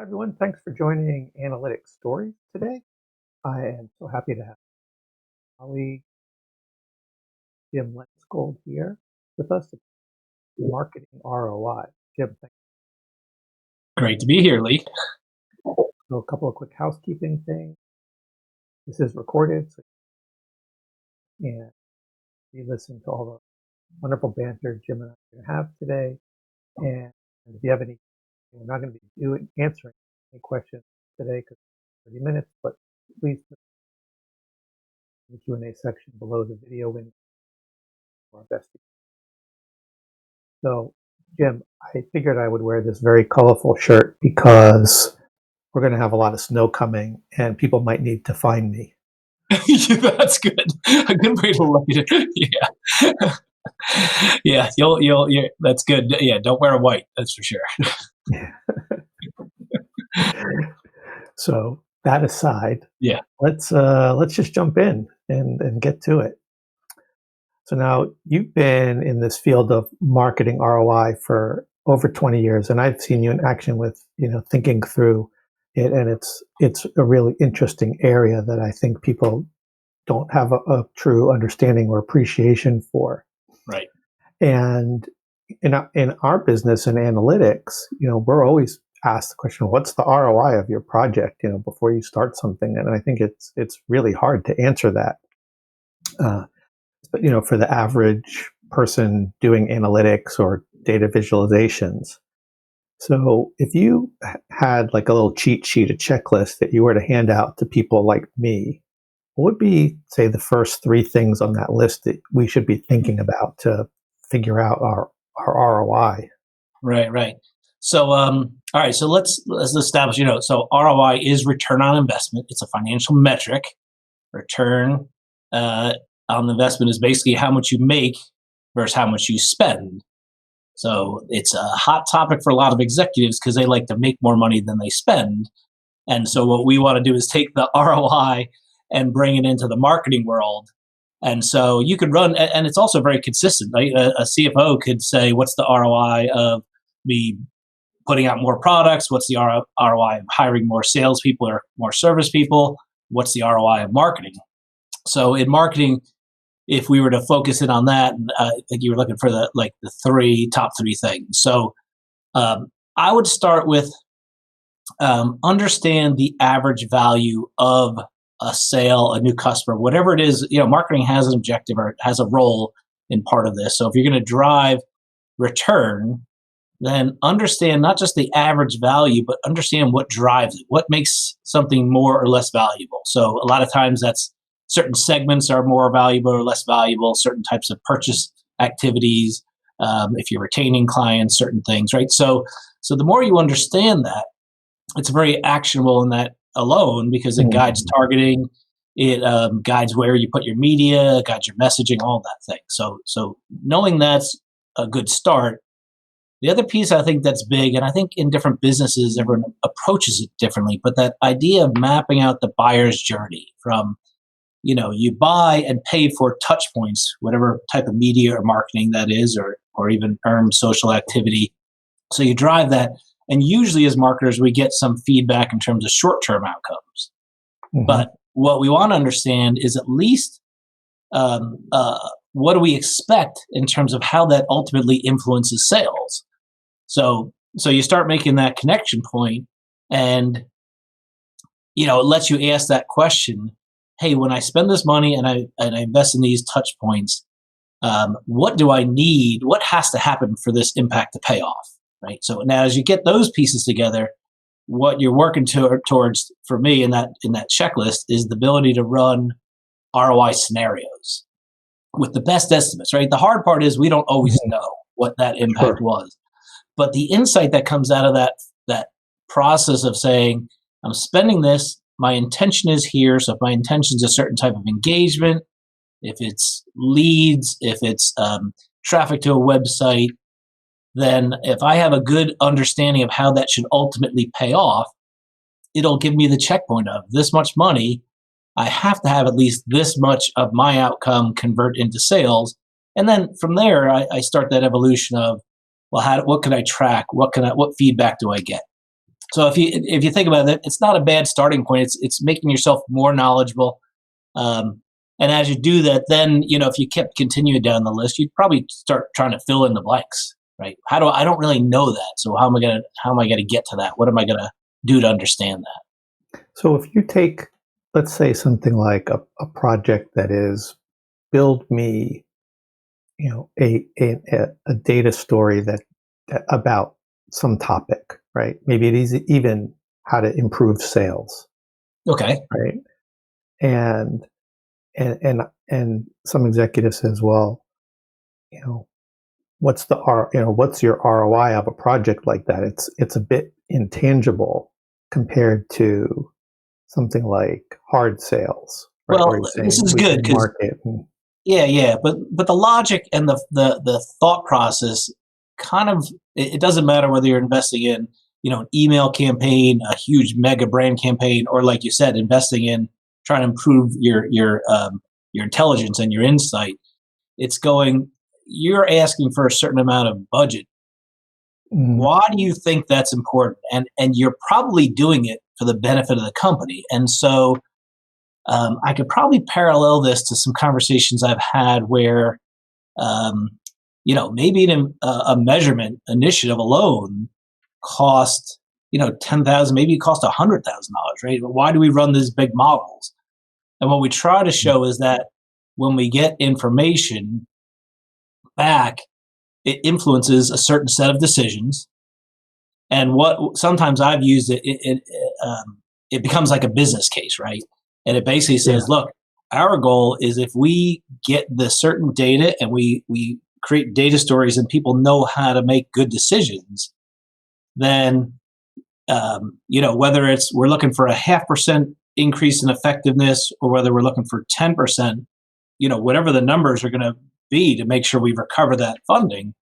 Everyone. Thanks for joining Analytics Stories today. I am so happy to have my colleague Jim Lenskold here with us at Marketing ROI. Jim, thanks. Great to be here, Lee. So a couple of quick housekeeping things. This is recorded, so you listen to all the wonderful banter Jim and I are going to have today. And if you have any, we're not going to be answering any questions today because it's 30 minutes, but please put in the Q&A section below the video window for our best. So, Jim, I figured I would wear this very colorful shirt because we're going to have a lot of snow coming and people might need to find me. That's good. A good way to look at it. Yeah. Yeah, that's good. Yeah, don't wear white, that's for sure. So that aside, yeah, let's just jump in and get to it. So now you've been in this field of marketing ROI for over 20 years, and I've seen you in action with, thinking through it, and it's a really interesting area that I think people don't have a true understanding or appreciation for. Right. And in our business and analytics, we're always asked the question, what's the ROI of your project, before you start something? And I think it's really hard to answer that. But, for the average person doing analytics or data visualizations. So if you had like a little cheat sheet, a checklist that you were to hand out to people like me, what would be, say, the first three things on that list that we should be thinking about to figure out our ROI? Right. So, all right. So let's establish. So ROI is return on investment. It's a financial metric. Return on investment is basically how much you make versus how much you spend. So it's a hot topic for a lot of executives because they like to make more money than they spend. And so what we want to do is take the ROI and bring it into the marketing world. And so you could run, and it's also very consistent, right? A CFO could say, what's the ROI of me putting out more products? What's the ROI of hiring more salespeople or more service people? What's the ROI of marketing? So in marketing, if we were to focus in on that, I think you were looking for the top three things. So I would start with understand the average value of a sale, a new customer, whatever it is. Marketing has an objective or has a role in part of this. So if you're going to drive return, then understand not just the average value, but understand what drives it, what makes something more or less valuable. So a lot of times that's certain segments are more valuable or less valuable, certain types of purchase activities, if you're retaining clients, certain things, right? So the more you understand that, it's very actionable in that alone because it guides targeting, it guides where you put your media, guides your messaging, all that thing. So knowing that's a good start. The other piece I think that's big, and I think in different businesses everyone approaches it differently, but that idea of mapping out the buyer's journey from you buy and pay for touch points, whatever type of media or marketing that is, or even earned social activity. So you drive that. And usually as marketers, we get some feedback in terms of short-term outcomes. Mm-hmm. But what we want to understand is at least what do we expect in terms of how that ultimately influences sales. So you start making that connection point and, it lets you ask that question. Hey, when I spend this money and I invest in these touch points, what do I need? What has to happen for this impact to pay off? Right. So now, as you get those pieces together, what you're working towards, for me, in that checklist, is the ability to run ROI scenarios with the best estimates. Right. The hard part is we don't always know what that impact was, but the insight that comes out of that process of saying, I'm spending this. My intention is here. So if my intention is a certain type of engagement, if it's leads, if it's traffic to a website, then if I have a good understanding of how that should ultimately pay off, it'll give me the checkpoint of this much money. I have to have at least this much of my outcome convert into sales. And then from there, I start that evolution of, well, what can I track? What feedback do I get? So if you think about it, it's not a bad starting point. It's making yourself more knowledgeable. And as you do that, then, if you kept continuing down the list, you'd probably start trying to fill in the blanks, right? I don't really know that. So how am I gonna get to that? What am I gonna do to understand that? So if you take, let's say, something like a project that is build me, a data story that about some topic, right? Maybe it is even how to improve sales, Okay. right? And and some executive says, well, what's your ROI of a project like that? It's a bit intangible compared to something like hard sales, right? Well, Where you're this saying is we good can because market. And, yeah. But the logic and the thought process kind of it doesn't matter whether you're investing in an email campaign, a huge mega brand campaign, or like you said, investing in trying to improve your intelligence and your insight. You're asking for a certain amount of budget. mm, Why do you think that's important? And you're probably doing it for the benefit of the company. And so I could probably parallel this to some conversations I've had where, maybe a measurement initiative alone cost, 10,000, maybe it cost $100,000, right? But why do we run these big models? And what we try to show is that when we get information back, it influences a certain set of decisions. And what sometimes I've used it becomes like a business case, right? And it basically yeah. says, look, our goal is if we get the certain data and we create data stories and people know how to make good decisions, then whether it's we're looking for a 0.5% increase in effectiveness or whether we're looking for 10%, whatever the numbers are going to be to make sure we recover that funding,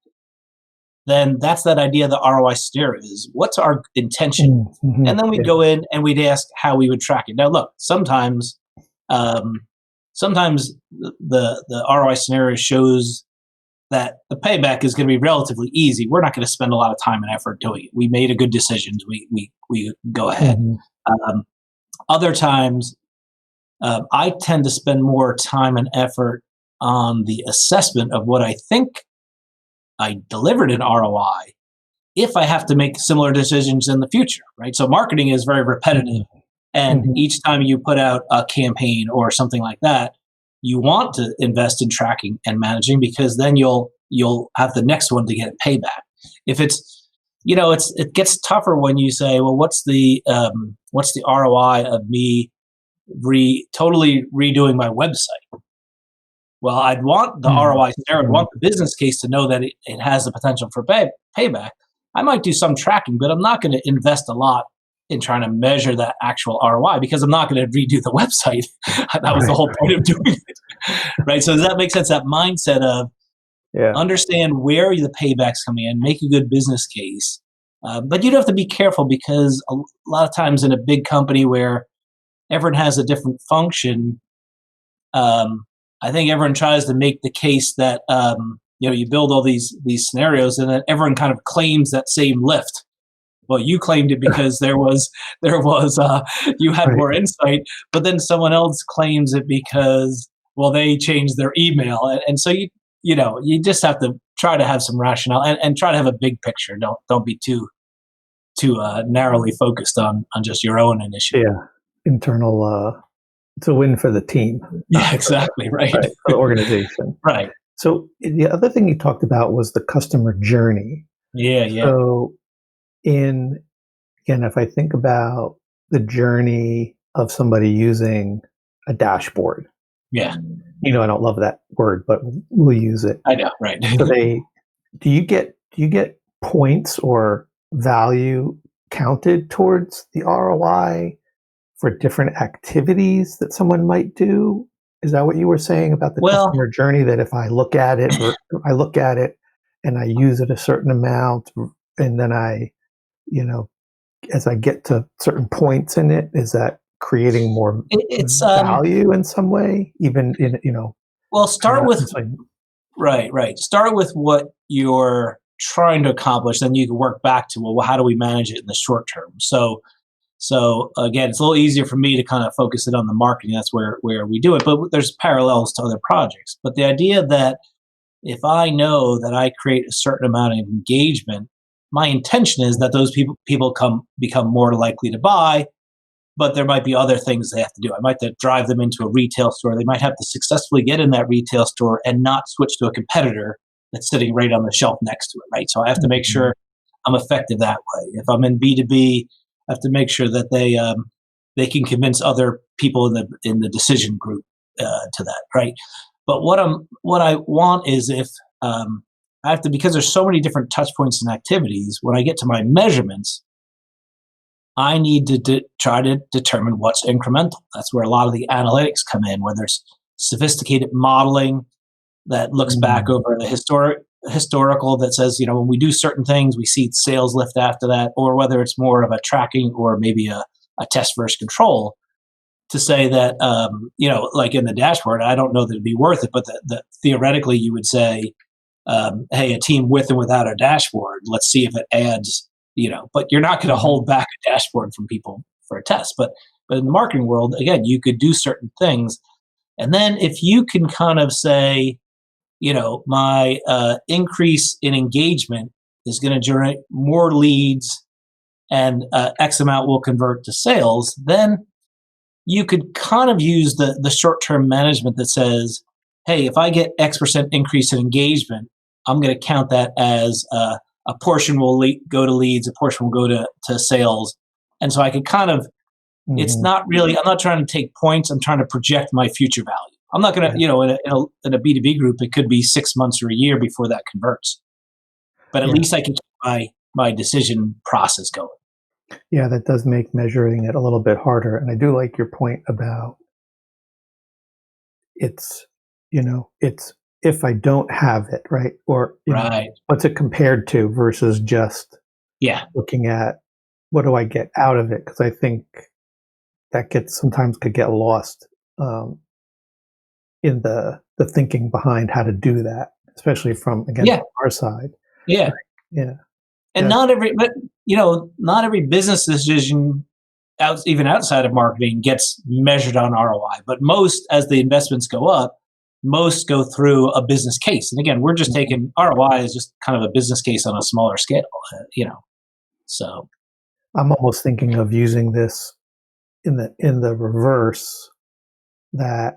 then that's that idea of the ROI scenario is what's our intention? Mm-hmm. And then we'd go in and we'd ask how we would track it. Now, look, sometimes the ROI scenario shows that the payback is going to be relatively easy. We're not going to spend a lot of time and effort doing it. We made a good decision. We go ahead. Mm-hmm. Other times, I tend to spend more time and effort on the assessment of what I think I delivered in ROI if I have to make similar decisions in the future, right? So marketing is very repetitive. And Mm-hmm. each time you put out a campaign or something like that, you want to invest in tracking and managing because then you'll have the next one to get a payback. If it's it gets tougher when you say, well, what's the ROI of me totally redoing my website? Well, I'd want the ROI scenario, I'd want the business case to know that it has the potential for payback. I might do some tracking, but I'm not going to invest a lot in trying to measure that actual ROI because I'm not going to redo the website. That was the whole point of doing it. Right. So does that make sense? That mindset of understand where the payback's coming in, make a good business case. But you'd have to be careful because a lot of times in a big company where everyone has a different function, I think everyone tries to make the case that you build all these scenarios and then everyone kind of claims that same lift. Well, you claimed it because there was you had more insight, but then someone else claims it because they changed their email, and so you just have to try to have some rationale and try to have a big picture. Don't be too narrowly focused on just your own initiative. Yeah, internal. It's a win for the team. Yeah, exactly. Right. For the organization. Right. So the other thing you talked about was the customer journey. Yeah. So if I think about the journey of somebody using a dashboard. Yeah. I don't love that word, but we'll use it. I know, right. So do you get points or value counted towards the ROI for different activities that someone might do? Is that what you were saying about the customer journey? That if I look at it and I use it a certain amount, and then as I get to certain points in it, is that creating more value in some way? Even in Well, start with right. Start with what you're trying to accomplish, then you can work back to, well, how do we manage it in the short term? So again, it's a little easier for me to kind of focus it on the marketing. That's where we do it. But there's parallels to other projects. But the idea that if I know that I create a certain amount of engagement, my intention is that those people become more likely to buy. But there might be other things they have to do. I might have to drive them into a retail store. They might have to successfully get in that retail store and not switch to a competitor that's sitting right on the shelf next to it, right? So I have to make sure I'm effective that way. If I'm in B2B, I have to make sure that they can convince other people in the decision group to that, right? But what I want is if I have to, because there's so many different touch points and activities, when I get to my measurements, I need to try to determine what's incremental. That's where a lot of the analytics come in, where there's sophisticated modeling that looks back over the historical that says, when we do certain things, we see sales lift after that, or whether it's more of a tracking or maybe a test versus control to say that, like in the dashboard, I don't know that it'd be worth it, but that theoretically you would say, hey, a team with and without a dashboard, let's see if it adds, but you're not going to hold back a dashboard from people for a test. But in the marketing world, again, you could do certain things. And then if you can kind of say, my increase in engagement is going to generate more leads and X amount will convert to sales, then you could kind of use the short-term management that says, hey, if I get X% increase in engagement, I'm going to count that as a portion will go to leads, a portion will go to sales. And so I could kind of, it's not really, I'm not trying to take points, I'm trying to project my future value. I'm not going to, in a B2B group, it could be 6 months or a year before that converts. But at least I can keep my decision process going. Yeah, that does make measuring it a little bit harder. And I do like your point about it's if I don't have it, right? Or right. What's it compared to versus just looking at what do I get out of it? Because I think that sometimes could get lost in the thinking behind how to do that, especially from our side. Yeah. Right? Yeah. And not every business decision, even outside of marketing, gets measured on ROI. But most, as the investments go up, most go through a business case. And again, we're just taking ROI as just kind of a business case on a smaller scale, So I'm almost thinking of using this in the reverse, that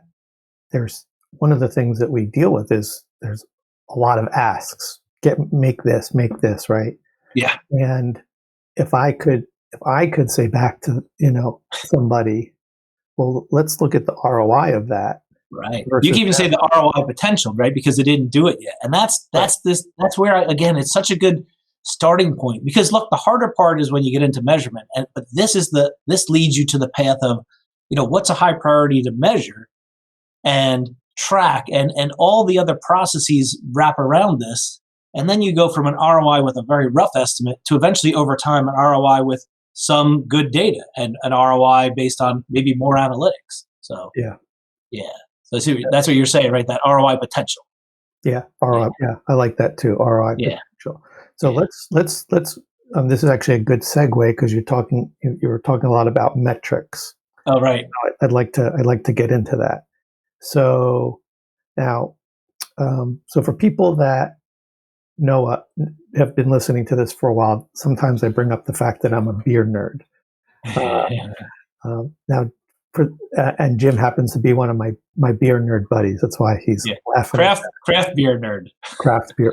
there's one of the things that we deal with is there's a lot of asks. Make this, right? Yeah. And if I could say back to somebody, well, let's look at the ROI of that. Right. You can even say the ROI potential, right? Because it didn't do it yet. And that's where again, it's such a good starting point, because look, the harder part is when you get into measurement. But this leads you to the path of, what's a high priority to measure and track, and all the other processes wrap around this. And then you go from an ROI with a very rough estimate to eventually over time an ROI with some good data and an ROI based on maybe more analytics. So yeah. So that's what you're saying, right? That ROI potential. Yeah, ROI. Yeah, I like that too. ROI potential. So let's. This is actually a good segue because you were talking a lot about metrics. Oh, right. I'd like to get into that. So now, so for people that have been listening to this for a while, sometimes I bring up the fact that I'm a beer nerd. Now, and Jim happens to be one of my beer nerd buddies. That's why he's laughing. Craft beer nerd. Craft beer,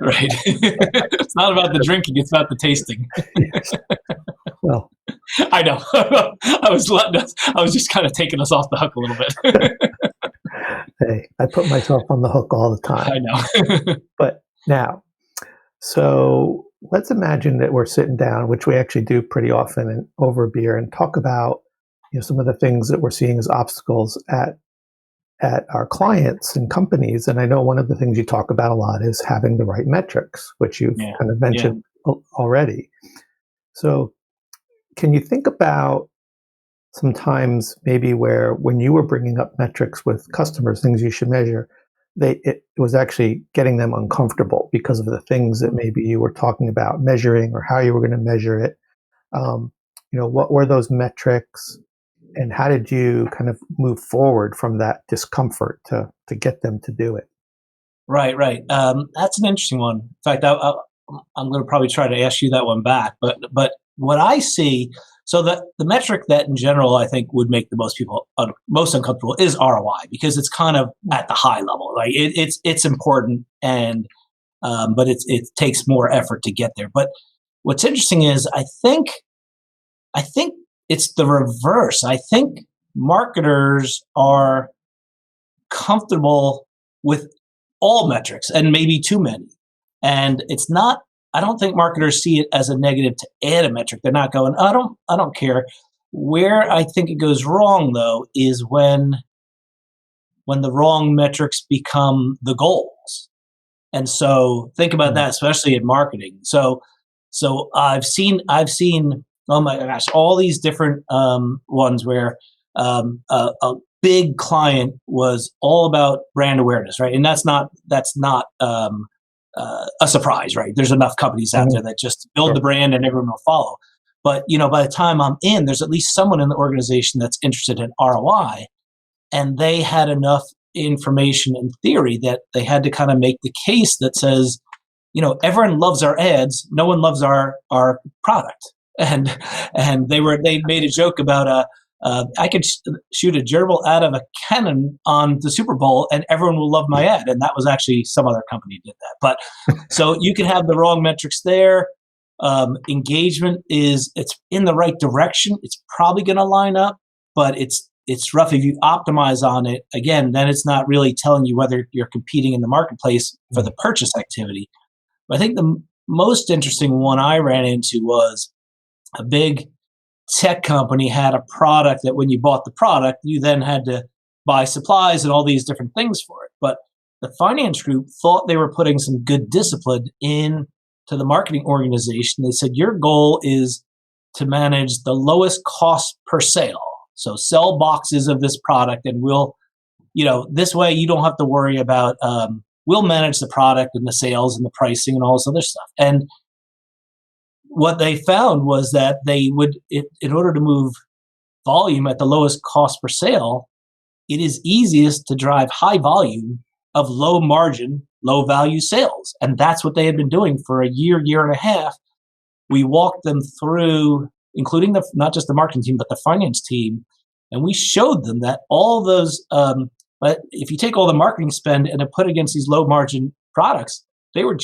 right? It's not about the drinking; it's about the tasting. Well, I know. I was just kind of taking us off the hook a little bit. Hey, I put myself on the hook all the time. I know. But now, so let's imagine that we're sitting down, which we actually do pretty often, and over beer, and talk about some of the things that we're seeing as obstacles at our clients and companies. And I know one of the things you talk about a lot is having the right metrics, which you've kind of mentioned already. So can you think about sometimes maybe when you were bringing up metrics with customers, things you should measure, it was actually getting them uncomfortable because of the things that maybe you were talking about measuring or how you were going to measure it. What were those metrics, and how did you kind of move forward from that discomfort to get them to do it? Right. That's an interesting one. In fact, I'm going to probably try to ask you that one back. But what I see, so the metric that in general I think would make the most people most uncomfortable is ROI, because it's kind of at the high level. Like it's important, and but it takes more effort to get there. But what's interesting is I think it's the reverse. I think marketers are comfortable with all metrics and maybe too many. And it's not, I don't think marketers see it as a negative to add a metric. They're not going, I don't care. Where I think it goes wrong though is when the wrong metrics become the goals. And so think about that, especially in marketing. So I've seen, oh my gosh, all these different ones where a big client was all about brand awareness, right? And that's not a surprise, right? There's enough companies out there that just build the brand and everyone will follow. But by the time I'm in, there's at least someone in the organization that's interested in ROI, and they had enough information and theory that they had to kind of make the case that says, everyone loves our ads, no one loves our product. And they made a joke about I could shoot a gerbil out of a cannon on the Super Bowl and everyone will love my ad. And that was actually some other company did that. But so you can have the wrong metrics there. Engagement it's in the right direction. It's probably going to line up, but it's rough. If you optimize on it, again, then it's not really telling you whether you're competing in the marketplace for the purchase activity. But I think the most interesting one I ran into was a big tech company had a product that when you bought the product, you then had to buy supplies and all these different things for it. But the finance group thought they were putting some good discipline into the marketing organization. They said, your goal is to manage the lowest cost per sale. So sell boxes of this product and we'll, this way you don't have to worry about, we'll manage the product and the sales and the pricing and all this other stuff. And what they found was that they would, in order to move volume at the lowest cost per sale, it is easiest to drive high volume of low margin, low value sales. And that's what they had been doing for a year and a half. We walked them through, including not just the marketing team, but the finance team. And we showed them that all those, but if you take all the marketing spend and put it against these low margin products, they were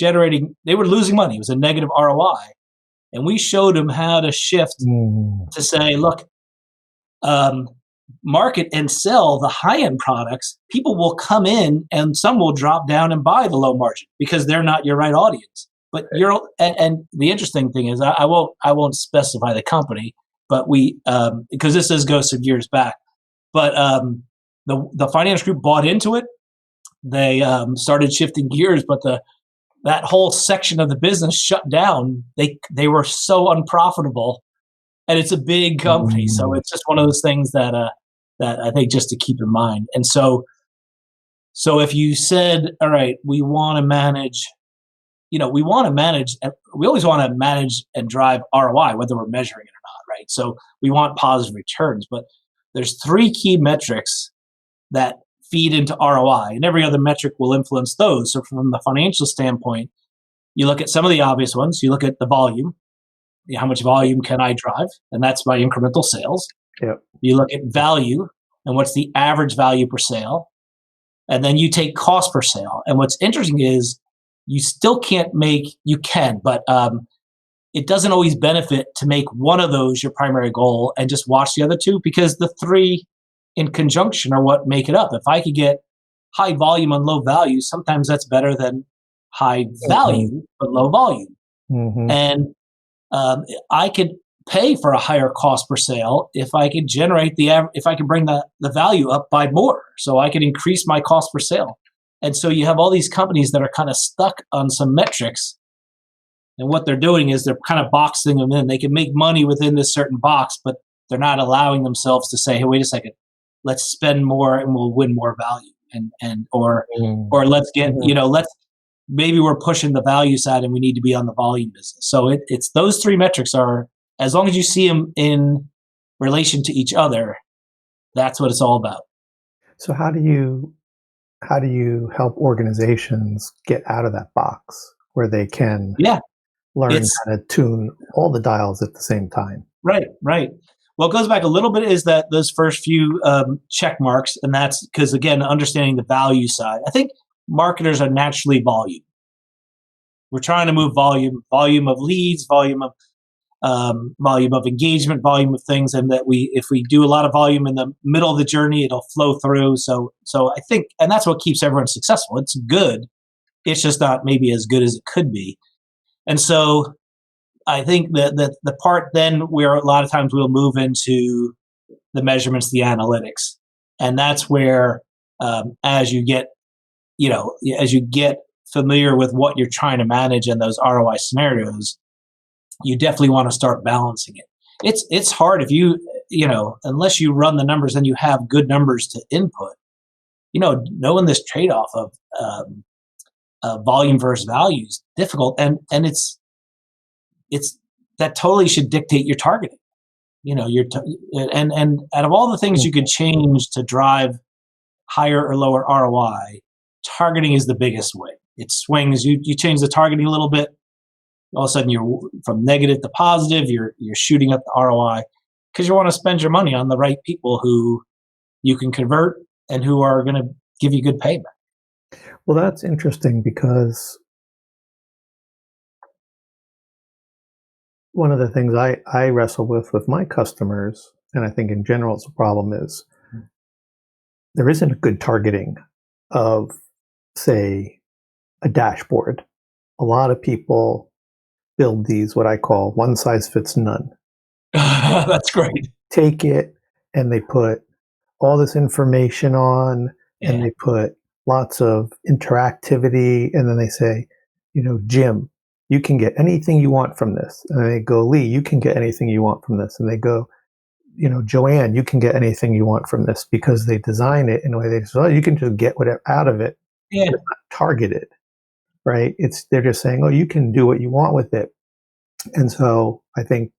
losing money. It was a negative ROI. And we showed them how to shift to say, look, market and sell the high-end products. People will come in and some will drop down and buy the low margin because they're not your right audience. But and the interesting thing is I won't specify the company, but we because this goes some years back. But the finance group bought into it. They started shifting gears, but that whole section of the business shut down. They were so unprofitable, and it's a big company, so it's just one of those things that I think just to keep in mind. And so if you said, all right, we want to manage, we always want to manage and drive ROI, whether we're measuring it or not, right? So we want positive returns, but there's 3 key metrics that feed into ROI, and every other metric will influence those. So from the financial standpoint, you look at some of the obvious ones. You look at the volume. How much volume can I drive? And that's my incremental sales. Yep. You look at value, and what's the average value per sale? And then you take cost per sale. And what's interesting is you still you can, but it doesn't always benefit to make one of those your primary goal and just watch the other 2, because the 3 in conjunction are what make it up. If I could get high volume on low value, sometimes that's better than high value but low volume. And I could pay for a higher cost per sale if I could generate if I could bring the value up by more, so I could increase my cost per sale. And so you have all these companies that are kind of stuck on some metrics, and what they're doing is they're kind of boxing them in. They can make money within this certain box, but they're not allowing themselves to say, hey, wait a second, let's spend more and we'll win more value. or let's get, maybe we're pushing the value side and we need to be on the volume business. So it's those three metrics are, as long as you see them in relation to each other, that's what it's all about. So how do you help organizations get out of that box where they can learn how to tune all the dials at the same time? Right. Well, it goes back a little bit is that those first few check marks, and that's because, again, understanding the value side. I think marketers are naturally volume. We're trying to move volume of leads, volume of engagement, volume of things, and that if we do a lot of volume in the middle of the journey, it'll flow through. So I think, and that's what keeps everyone successful. It's good. It's just not maybe as good as it could be. And so I think that the part then where a lot of times we'll move into the measurements, the analytics, and that's where as you get familiar with what you're trying to manage in those ROI scenarios, you definitely want to start balancing it. It's hard if unless you run the numbers and you have good numbers to input, knowing this trade-off of volume versus value is difficult, and it's that totally should dictate your targeting. And out of all the things you could change to drive higher or lower ROI, targeting is the biggest way. It swings. You change the targeting a little bit, all of a sudden you're from negative to positive. You're shooting up the ROI because you want to spend your money on the right people who you can convert and who are going to give you good payback. Well, that's interesting because one of the things I wrestle with my customers, and I think in general it's a problem, is there isn't a good targeting of, say, a dashboard. A lot of people build these, what I call one size fits none. That's great. Take it and they put all this information on and they put lots of interactivity, and then they say, Jim, you can get anything you want from this. And they go, Lee, you can get anything you want from this. And they go, Joanne, you can get anything you want from this, because they design it in a way they say, you can just get whatever out of it. Yeah. It's not targeted, right? They're just saying, you can do what you want with it. And so I think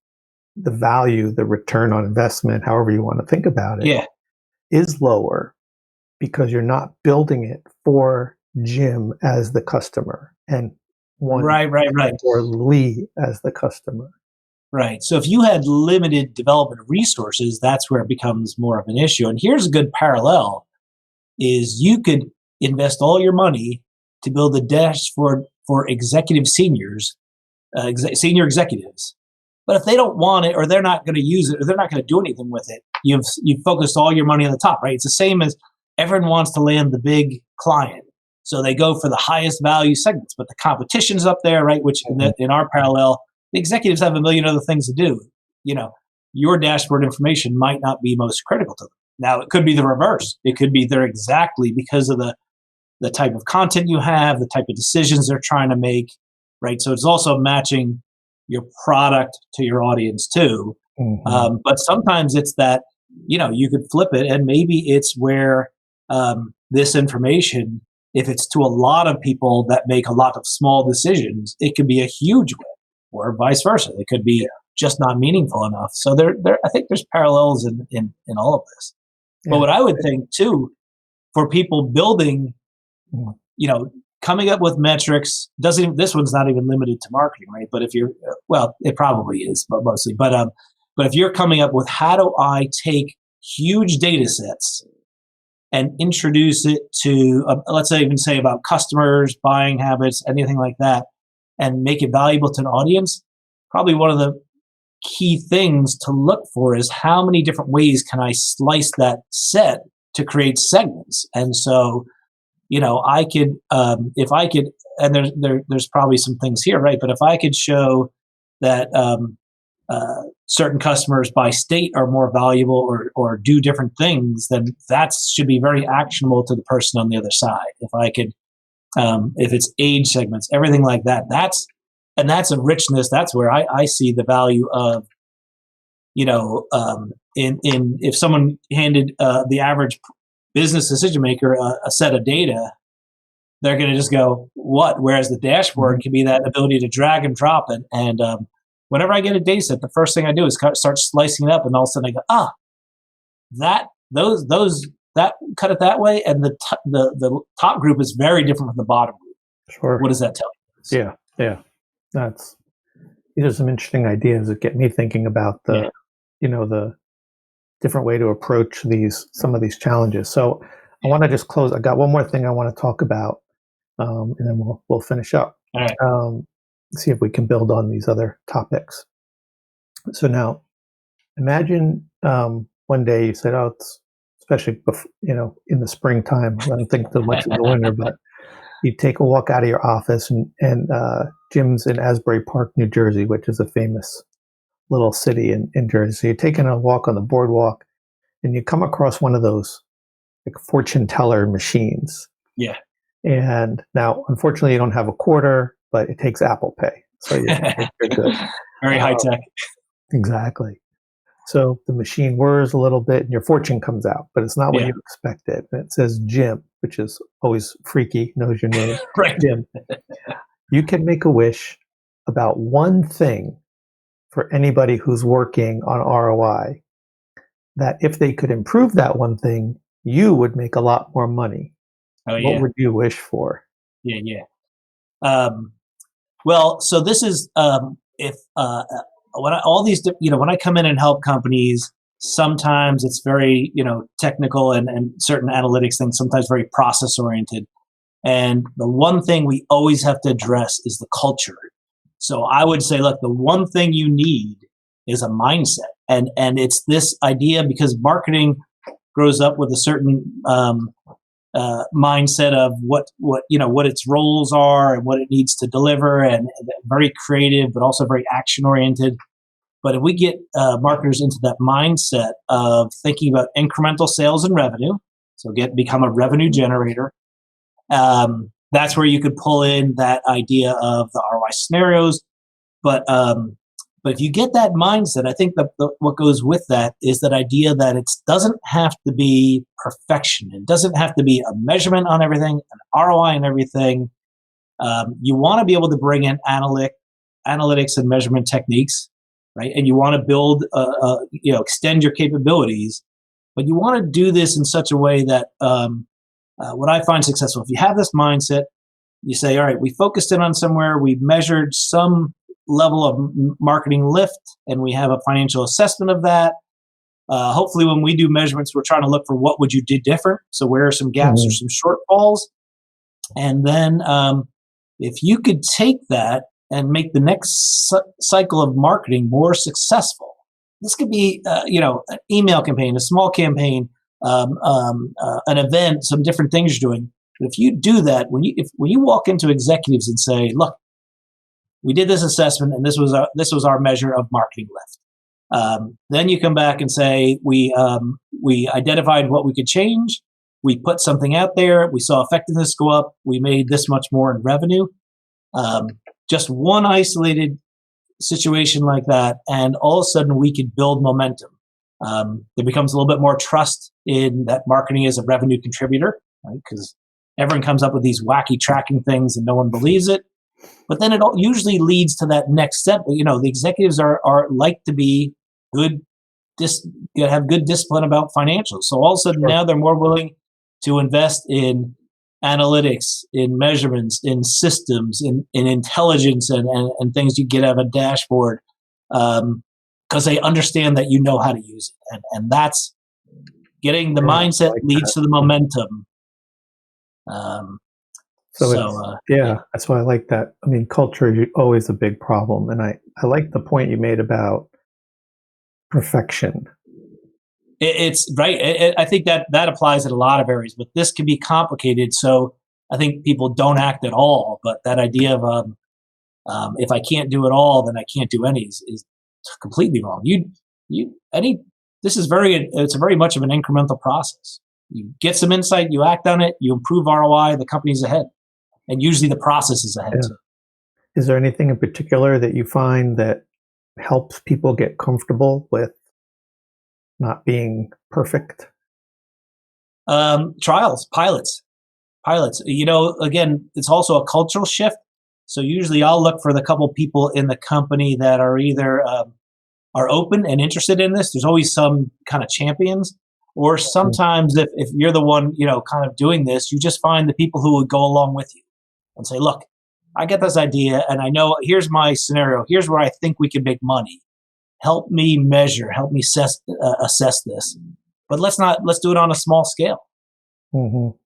the value, the return on investment, however you want to think about it, is lower because you're not building it for Jim as the customer and right. or Lee as the customer. Right. So if you had limited development resources, that's where it becomes more of an issue. And here's a good parallel is you could invest all your money to build a dashboard for executive seniors, senior executives. But if they don't want it, or they're not going to use it, or they're not going to do anything with it, you've focused all your money on the top, right? It's the same as everyone wants to land the big client. So they go for the highest value segments, but the competition's up there, right? Which in our parallel, the executives have a million other things to do. Your dashboard information might not be most critical to them. Now, it could be the reverse. It could be they're exactly because of the type of content you have, the type of decisions they're trying to make, right? So it's also matching your product to your audience too. Mm-hmm. But sometimes it's that, you could flip it, and maybe it's where this information, if it's to a lot of people that make a lot of small decisions, it could be a huge win, or vice versa. It could be just not meaningful enough. So I think there's parallels in all of this. Yeah. But what I would think too, for people building, coming up with metrics, this one's not even limited to marketing, right? But if you're, it probably is, but mostly. But if you're coming up with, how do I take huge data sets and introduce it to, let's say about customers, buying habits, anything like that, and make it valuable to an audience, probably one of the key things to look for is how many different ways can I slice that set to create segments. And so, I could, if I could, and there's probably some things here, right? But if I could show that certain customers by state are more valuable or do different things, then that should be very actionable to the person on the other side. If I could, if it's age segments, everything like that, that's a richness. That's where I see the value of, if someone handed the average business decision maker a set of data, they're going to just go, what? Whereas the dashboard can be that ability to drag and drop it. And whenever I get a data set, the first thing I do is start slicing it up, and all of a sudden I go, that cut it that way, and the top group is very different from the bottom group. Sure. What does that tell you? Yeah. These are some interesting ideas that get me thinking about the different way to approach some of these challenges. So I want to just close. I got one more thing I want to talk about, and then we'll finish up. All right. See if we can build on these other topics. So now, imagine one day you said, it's especially in the springtime. I don't think so much in the winter, but you take a walk out of your office, and Jim's in Asbury Park, New Jersey, which is a famous little city in Jersey. So you're taking a walk on the boardwalk, and you come across one of those like fortune teller machines. Yeah. And now, unfortunately, you don't have a quarter, but it takes Apple Pay, so you're good. Very high tech. Exactly. So the machine whirs a little bit, and your fortune comes out, but it's not what you expected. And it says Jim, which is always freaky, knows your name. Right. Jim. You can make a wish about one thing for anybody who's working on ROI, that if they could improve that one thing, you would make a lot more money. What would you wish for? Yeah. Well, so this is when I come in and help companies, sometimes it's very technical and certain analytics things, sometimes very process oriented. And the one thing we always have to address is the culture. So I would say, look, the one thing you need is a mindset, and it's this idea, because marketing grows up with a certain mindset of what its roles are and what it needs to deliver, and very creative, but also very action oriented. But if we get marketers into that mindset of thinking about incremental sales and revenue, so become a revenue generator, that's where you could pull in that idea of the ROI scenarios. But if you get that mindset, I think what goes with that is that idea that it doesn't have to be perfection. It doesn't have to be a measurement on everything, an ROI on everything. You want to be able to bring in analytics and measurement techniques, right? And you want to build, extend your capabilities, but you want to do this in such a way that what I find successful, if you have this mindset, you say, all right, we focused in on somewhere, we measured some level of marketing lift, and we have a financial assessment of that. Hopefully when we do measurements, we're trying to look for what would you do different. So where are some gaps or some shortfalls? And then if you could take that and make the next cycle of marketing more successful, this could be, an email campaign, a small campaign, an event, some different things you're doing. But if you do that, when you walk into executives and say, look, we did this assessment, and this was our measure of marketing lift. Then you come back and say, we identified what we could change. We put something out there. We saw effectiveness go up. We made this much more in revenue. Just one isolated situation like that, and all of a sudden we could build momentum. There becomes a little bit more trust in that marketing is a revenue contributor, right? Because everyone comes up with these wacky tracking things and no one believes it. But then it usually leads to that next step. The executives are like to be good, have good discipline about financials. So all of a sudden now they're more willing to invest in analytics, in measurements, in systems, in intelligence, and things you get out of a dashboard, because they understand that you know how to use it. And that's getting the mindset leads to the momentum. That's why I like that. I mean, culture is always a big problem. And I like the point you made about perfection. It's right. I think that applies in a lot of areas, but this can be complicated. So I think people don't act at all. But that idea of if I can't do it all, then I can't do any is completely wrong. It's very much of an incremental process. You get some insight, you act on it, you improve ROI, the company's ahead. And usually the process is ahead too. Is there anything in particular that you find that helps people get comfortable with not being perfect? Trials, pilots. Again, it's also a cultural shift. So usually I'll look for the couple people in the company that are either are open and interested in this. There's always some kind of champions. Or sometimes if you're the one, kind of doing this, you just find the people who would go along with you and say, look, I get this idea and I know here's my scenario. Here's where I think we can make money. Help me measure, help me assess this. But let's do it on a small scale. Mm-hmm.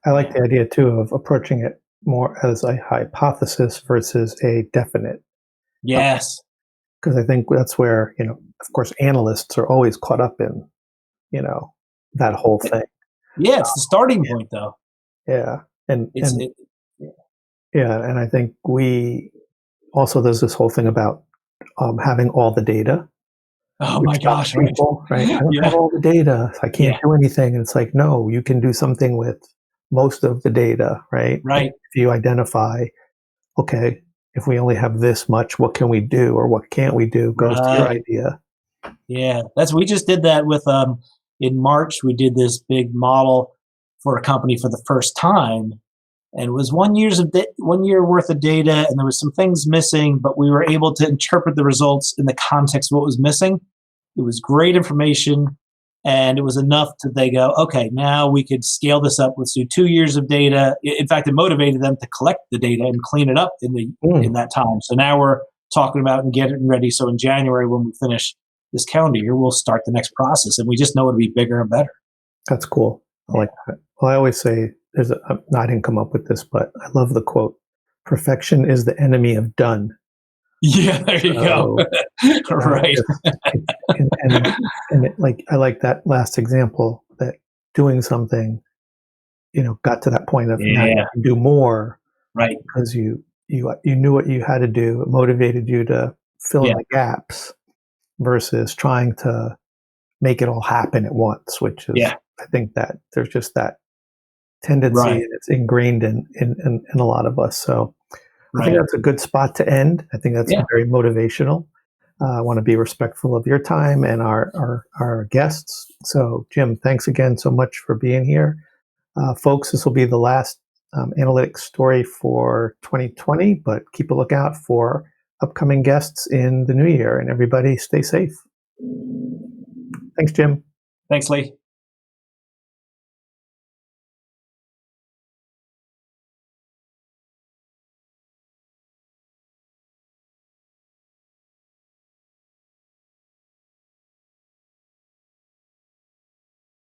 I like the idea too of approaching it more as a hypothesis versus a definite. Yes. Because I think that's where, of course, analysts are always caught up in, that whole thing. Yeah, it's the starting point, though. Yeah, and yeah, and I think there's this whole thing about having all the data. Oh my gosh! People, right? I don't have all the data. I can't do anything. And it's like, no, you can do something with most of the data, right? Right. If you identify, okay, if we only have this much, what can we do, or what can't we do? Goes to your idea. Yeah, we just did that with in March. We did this big model for a company for the first time, and it was 1 year worth of data, and there was some things missing, but we were able to interpret the results in the context of what was missing. It was great information, and it was enough to they go, okay, now we could scale this up. Let's do 2 years of data. In fact, it motivated them to collect the data and clean it up in that time. So now we're talking about and getting ready. So in January, when we finish this calendar year, we'll start the next process, and we just know it'll be bigger and better. That's cool. I like that. Well, I always say I didn't come up with this, but I love the quote: "Perfection is the enemy of done." Yeah, there you go. Right. I like that last example, that doing something, got to that point of now you can do more, right? Because you knew what you had to do. It motivated you to fill in the gaps versus trying to make it all happen at once, which is, I think that there's just that tendency, and it's ingrained in a lot of us. So I think that's a good spot to end. I think that's very motivational. I want to be respectful of your time and our guests. So Jim, thanks again so much for being here. Folks, this will be the last analytics story for 2020, but keep a lookout for upcoming guests in the new year, and everybody stay safe. Thanks, Jim. Thanks, Lee.